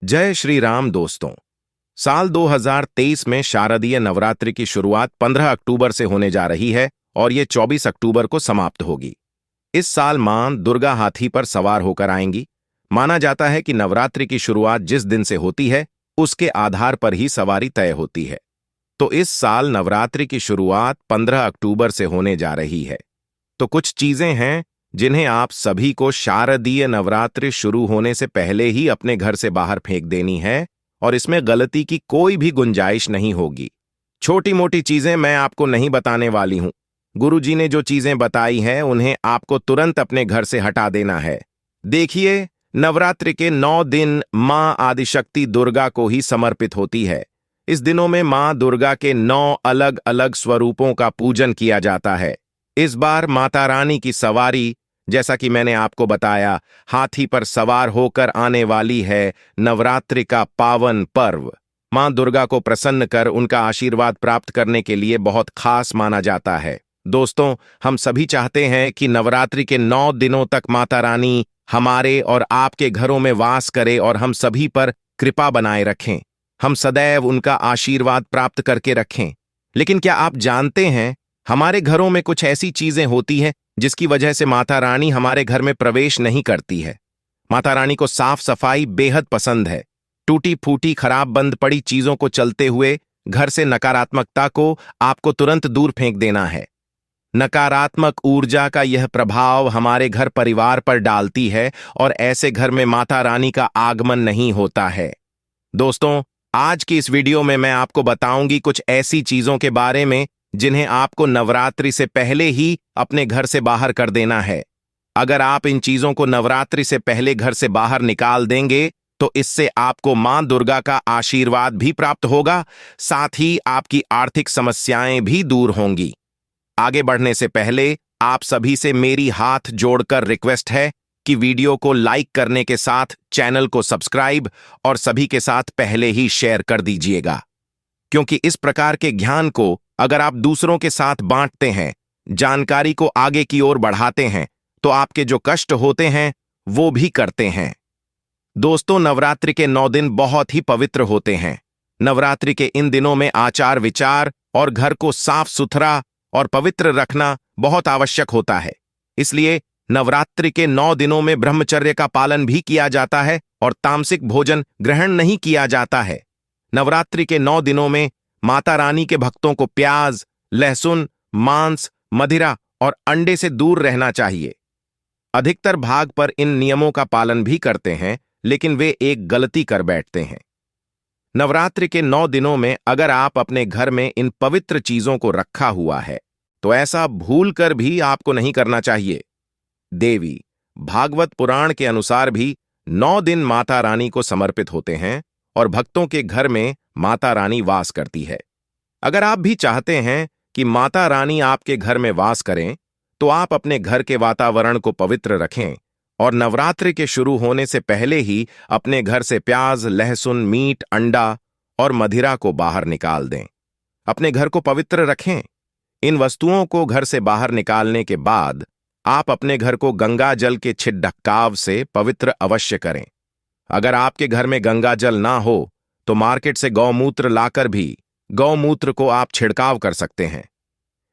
जय श्री राम दोस्तों। साल 2023 में शारदीय नवरात्रि की शुरुआत 15 अक्टूबर से होने जा रही है और ये 24 अक्टूबर को समाप्त होगी। इस साल मां दुर्गा हाथी पर सवार होकर आएंगी। माना जाता है कि नवरात्रि की शुरुआत जिस दिन से होती है उसके आधार पर ही सवारी तय होती है। तो इस साल नवरात्रि की शुरुआत 15 अक्टूबर से होने जा रही है। तो कुछ चीजें हैं जिन्हें आप सभी को शारदीय नवरात्रि शुरू होने से पहले ही अपने घर से बाहर फेंक देनी है और इसमें गलती की कोई भी गुंजाइश नहीं होगी। छोटी मोटी चीजें मैं आपको नहीं बताने वाली हूं। गुरुजी ने जो चीजें बताई हैं उन्हें आपको तुरंत अपने घर से हटा देना है। देखिए, नवरात्रि के 9 दिन मां आदिशक्ति दुर्गा को ही समर्पित होती है। इस दिनों में मां दुर्गा के 9 अलग अलग स्वरूपों का पूजन किया जाता है। इस बार माता रानी की सवारी, जैसा कि मैंने आपको बताया, हाथी पर सवार होकर आने वाली है। नवरात्रि का पावन पर्व मां दुर्गा को प्रसन्न कर उनका आशीर्वाद प्राप्त करने के लिए बहुत खास माना जाता है। दोस्तों, हम सभी चाहते हैं कि नवरात्रि के 9 दिनों तक माता रानी हमारे और आपके घरों में वास करे और हम सभी पर कृपा बनाए रखें। हम सदैव उनका आशीर्वाद प्राप्त करके रखें। लेकिन क्या आप जानते हैं, हमारे घरों में कुछ ऐसी चीजें होती हैं जिसकी वजह से माता रानी हमारे घर में प्रवेश नहीं करती है। माता रानी को साफ सफाई बेहद पसंद है। टूटी फूटी खराब बंद पड़ी चीजों को चलते हुए घर से नकारात्मकता को आपको तुरंत दूर फेंक देना है। नकारात्मक ऊर्जा का यह प्रभाव हमारे घर परिवार पर डालती है और ऐसे घर में माता रानी का आगमन नहीं होता है। दोस्तों, आज की इस वीडियो में मैं आपको बताऊंगी कुछ ऐसी चीजों के बारे में जिन्हें आपको नवरात्रि से पहले ही अपने घर से बाहर कर देना है। अगर आप इन चीजों को नवरात्रि से पहले घर से बाहर निकाल देंगे तो इससे आपको मां दुर्गा का आशीर्वाद भी प्राप्त होगा, साथ ही आपकी आर्थिक समस्याएं भी दूर होंगी। आगे बढ़ने से पहले आप सभी से मेरी हाथ जोड़कर रिक्वेस्ट है कि वीडियो को लाइक करने के साथ चैनल को सब्सक्राइब और सभी के साथ पहले ही शेयर कर दीजिएगा, क्योंकि इस प्रकार के ज्ञान को अगर आप दूसरों के साथ बांटते हैं, जानकारी को आगे की ओर बढ़ाते हैं, तो आपके जो कष्ट होते हैं वो भी करते हैं। दोस्तों, नवरात्रि के 9 दिन बहुत ही पवित्र होते हैं। नवरात्रि के इन दिनों में आचार विचार और घर को साफ सुथरा और पवित्र रखना बहुत आवश्यक होता है। इसलिए नवरात्रि के 9 दिनों में ब्रह्मचर्य का पालन भी किया जाता है और तामसिक भोजन ग्रहण नहीं किया जाता है। नवरात्रि के 9 दिनों में माता रानी के भक्तों को प्याज, लहसुन, मांस, मदिरा और अंडे से दूर रहना चाहिए। अधिकतर भाग पर इन नियमों का पालन भी करते हैं, लेकिन वे एक गलती कर बैठते हैं। नवरात्रि के 9 दिनों में अगर आप अपने घर में इन पवित्र चीजों को रखा हुआ है तो ऐसा भूल कर भी आपको नहीं करना चाहिए। देवी भागवत पुराण के अनुसार भी 9 दिन माता रानी को समर्पित होते हैं और भक्तों के घर में माता रानी वास करती है। अगर आप भी चाहते हैं कि माता रानी आपके घर में वास करें, तो आप अपने घर के वातावरण को पवित्र रखें और नवरात्रि के शुरू होने से पहले ही अपने घर से प्याज, लहसुन, मीट, अंडा और मदिरा को बाहर निकाल दें। अपने घर को पवित्र रखें। इन वस्तुओं को घर से बाहर निकालने के बाद आप अपने घर को गंगा जल के छिड़काव से पवित्र अवश्य करें। अगर आपके घर में गंगा जल ना हो तो मार्केट से गौमूत्र लाकर भी गौमूत्र को आप छिड़काव कर सकते हैं।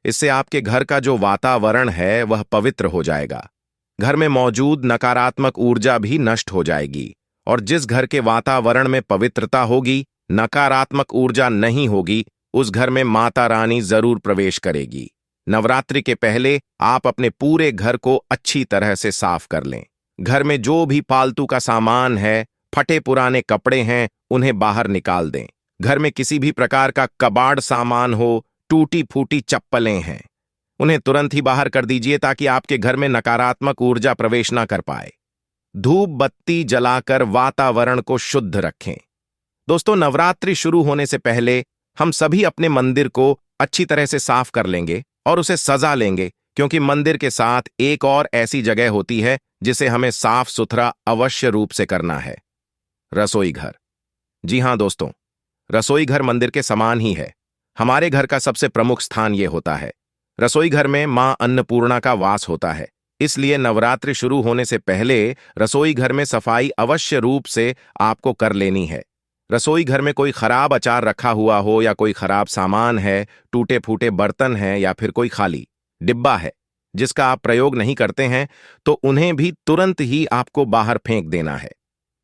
इससे आपके घर का जो वातावरण है वह पवित्र हो जाएगा। घर में मौजूद नकारात्मक ऊर्जा भी नष्ट हो जाएगी और जिस घर के वातावरण में पवित्रता होगी, नकारात्मक ऊर्जा नहीं होगी, उस घर में माता रानी जरूर प्रवेश करेगी। नवरात्रि के पहले आप अपने पूरे घर को अच्छी तरह से साफ कर लें। घर में जो भी फालतू का सामान है, फटे पुराने कपड़े हैं, उन्हें बाहर निकाल दें। घर में किसी भी प्रकार का कबाड़ सामान हो, टूटी फूटी चप्पलें हैं, उन्हें तुरंत ही बाहर कर दीजिए ताकि आपके घर में नकारात्मक ऊर्जा प्रवेश ना कर पाए। धूप बत्ती जलाकर वातावरण को शुद्ध रखें। दोस्तों, नवरात्रि शुरू होने से पहले हम सभी अपने मंदिर को अच्छी तरह से साफ कर लेंगे और उसे सजा लेंगे, क्योंकि मंदिर के साथ एक और ऐसी जगह होती है जिसे हमें साफ सुथरा अवश्य रूप से करना है, रसोई घर। जी हां दोस्तों, रसोई घर मंदिर के समान ही है। हमारे घर का सबसे प्रमुख स्थान यह होता है। रसोई घर में मां अन्नपूर्णा का वास होता है। इसलिए नवरात्रि शुरू होने से पहले रसोई घर में सफाई अवश्य रूप से आपको कर लेनी है। रसोई घर में कोई खराब अचार रखा हुआ हो या कोई खराब सामान है, टूटे फूटे बर्तन हैं या फिर कोई खाली डिब्बा है जिसका आप प्रयोग नहीं करते हैं, तो उन्हें भी तुरंत ही आपको बाहर फेंक देना है,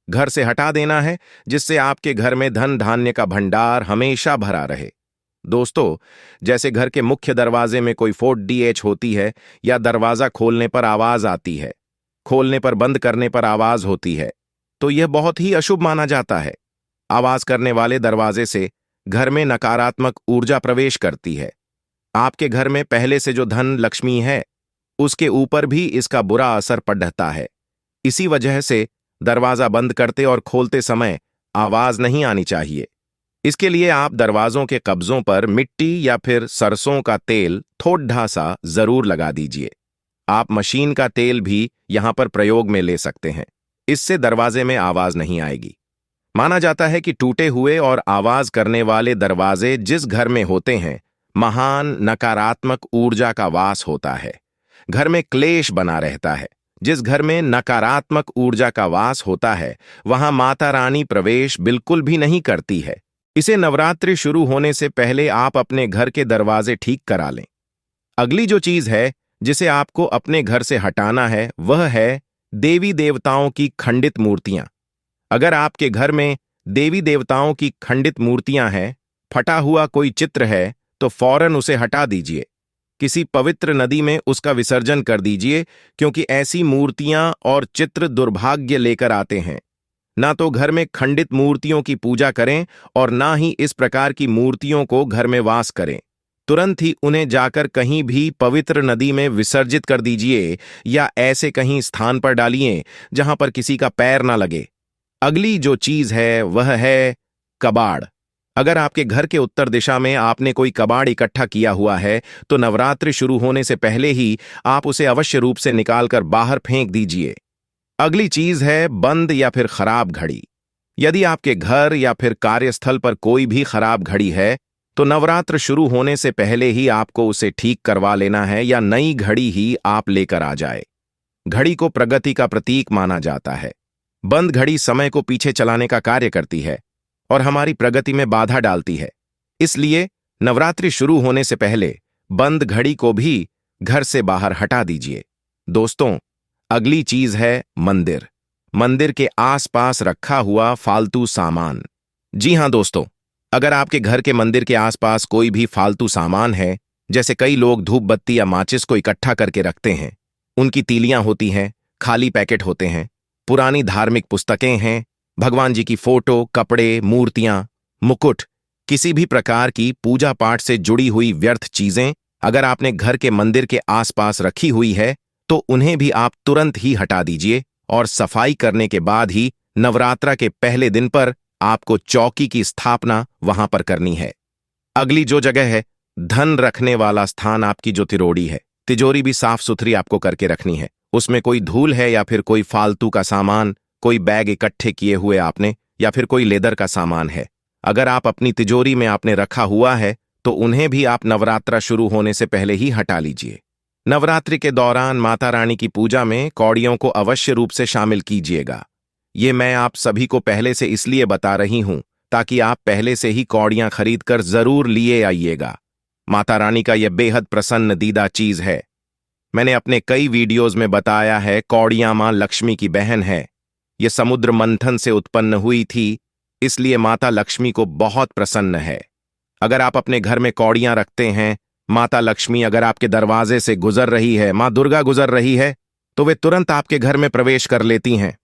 घर से हटा देना है, जिससे आपके घर में धन धान्य का भंडार हमेशा भरा रहे। दोस्तों, जैसे घर के मुख्य दरवाजे में कोई 4DH होती है या दरवाजा खोलने पर आवाज आती है, खोलने पर बंद करने पर आवाज होती है, तो यह बहुत ही अशुभ माना जाता है। आवाज करने वाले दरवाजे से घर में नकारात्मक ऊर्जा प्रवेश करती है। आपके घर में पहले से जो धन लक्ष्मी है, उसके ऊपर भी इसका बुरा असर पड़ता है। इसी वजह से दरवाजा बंद करते और खोलते समय आवाज नहीं आनी चाहिए। इसके लिए आप दरवाजों के कब्जों पर मिट्टी या फिर सरसों का तेल थोड़ा सा जरूर लगा दीजिए। आप मशीन का तेल भी यहां पर प्रयोग में ले सकते हैं। इससे दरवाजे में आवाज नहीं आएगी। माना जाता है कि टूटे हुए और आवाज करने वाले दरवाजे जिस घर में होते हैं, महान नकारात्मक ऊर्जा का वास होता है। घर में क्लेश बना रहता है। जिस घर में नकारात्मक ऊर्जा का वास होता है, वहां माता रानी प्रवेश बिल्कुल भी नहीं करती है। इसे नवरात्रि शुरू होने से पहले आप अपने घर के दरवाजे ठीक करा लें। अगली जो चीज है जिसे आपको अपने घर से हटाना है, वह है देवी देवताओं की खंडित मूर्तियां। अगर आपके घर में देवी देवताओं की खंडित मूर्तियां हैं, फटा हुआ कोई चित्र है, तो फौरन उसे हटा दीजिए। किसी पवित्र नदी में उसका विसर्जन कर दीजिए, क्योंकि ऐसी मूर्तियां और चित्र दुर्भाग्य लेकर आते हैं। ना तो घर में खंडित मूर्तियों की पूजा करें और ना ही इस प्रकार की मूर्तियों को घर में वास करें। तुरंत ही उन्हें जाकर कहीं भी पवित्र नदी में विसर्जित कर दीजिए या ऐसे कहीं स्थान पर डालिए जहां पर किसी का पैर ना लगे। अगली जो चीज है वह है कबाड़। अगर आपके घर के उत्तर दिशा में आपने कोई कबाड़ इकट्ठा किया हुआ है, तो नवरात्रि शुरू होने से पहले ही आप उसे अवश्य रूप से निकालकर बाहर फेंक दीजिए। अगली चीज है बंद या फिर खराब घड़ी। यदि आपके घर या फिर कार्यस्थल पर कोई भी खराब घड़ी है, तो नवरात्र शुरू होने से पहले ही आपको उसे ठीक करवा लेना है या नई घड़ी ही आप लेकर आ जाए। घड़ी को प्रगति का प्रतीक माना जाता है। बंद घड़ी समय को पीछे चलाने का कार्य करती है और हमारी प्रगति में बाधा डालती है। इसलिए नवरात्रि शुरू होने से पहले बंद घड़ी को भी घर से बाहर हटा दीजिए। दोस्तों, अगली चीज है मंदिर। मंदिर के आसपास रखा हुआ फालतू सामान। जी हां दोस्तों, अगर आपके घर के मंदिर के आसपास कोई भी फालतू सामान है, जैसे कई लोग धूप बत्ती या माचिस को इकट्ठा करके रखते हैं, उनकी तीलियां होती हैं, खाली पैकेट होते हैं, पुरानी धार्मिक पुस्तकें हैं, भगवान जी की फोटो, कपड़े, मूर्तियां, मुकुट, किसी भी प्रकार की पूजा पाठ से जुड़ी हुई व्यर्थ चीजें अगर आपने घर के मंदिर के आसपास रखी हुई है, तो उन्हें भी आप तुरंत ही हटा दीजिए और सफाई करने के बाद ही नवरात्रा के पहले दिन पर आपको चौकी की स्थापना वहां पर करनी है। अगली जो जगह है, धन रखने वाला स्थान, आपकी जो तिजोरी है, तिजोरी भी साफ सुथरी आपको करके रखनी है। उसमें कोई धूल है या फिर कोई फालतू का सामान, कोई बैग इकट्ठे किए हुए आपने या फिर कोई लेदर का सामान है, अगर आप अपनी तिजोरी में आपने रखा हुआ है, तो उन्हें भी आप नवरात्रा शुरू होने से पहले ही हटा लीजिए। नवरात्रि के दौरान माता रानी की पूजा में कौड़ियों को अवश्य रूप से शामिल कीजिएगा। ये मैं आप सभी को पहले से इसलिए बता रही हूं ताकि आप पहले से ही कौड़ियां खरीद कर जरूर लिए आइएगा। माता रानी का यह बेहद प्रसन्न दीदा चीज है। मैंने अपने कई वीडियोज में बताया है, कौड़ियां मां लक्ष्मी की बहन है। ये समुद्र मंथन से उत्पन्न हुई थी, इसलिए माता लक्ष्मी को बहुत प्रसन्न है। अगर आप अपने घर में कौड़ियां रखते हैं, माता लक्ष्मी अगर आपके दरवाजे से गुजर रही है, मां दुर्गा गुजर रही है, तो वे तुरंत आपके घर में प्रवेश कर लेती हैं।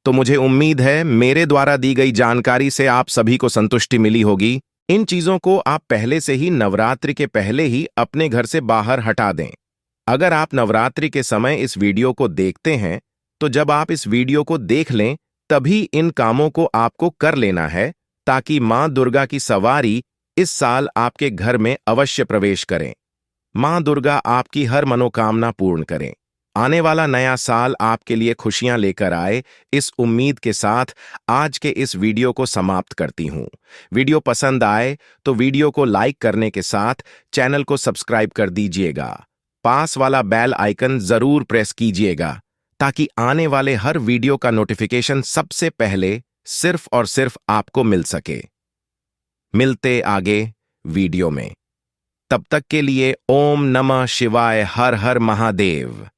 तो मुझे उम्मीद है मेरे द्वारा दी गई जानकारी से आप सभी को संतुष्टि मिली होगी। इन चीजों को आप पहले से ही नवरात्रि के पहले ही अपने घर से बाहर हटा दें। अगर आप नवरात्रि के समय इस वीडियो को देखते हैं, तो जब आप इस वीडियो को देख लें, तभी इन कामों को आपको कर लेना है, ताकि मां दुर्गा की सवारी इस साल आपके घर में अवश्य प्रवेश करें। मां दुर्गा आपकी हर मनोकामना पूर्ण करें। आने वाला नया साल आपके लिए खुशियां लेकर आए, इस उम्मीद के साथ आज के इस वीडियो को समाप्त करती हूं। वीडियो पसंद आए तो वीडियो को लाइक करने के साथ चैनल को सब्सक्राइब कर दीजिएगा। पास वाला बेल आइकन जरूर प्रेस कीजिएगा ताकि आने वाले हर वीडियो का नोटिफिकेशन सबसे पहले सिर्फ और सिर्फ आपको मिल सके। मिलते आगे वीडियो में। तब तक के लिए ओम नमः शिवाय, हर हर महादेव।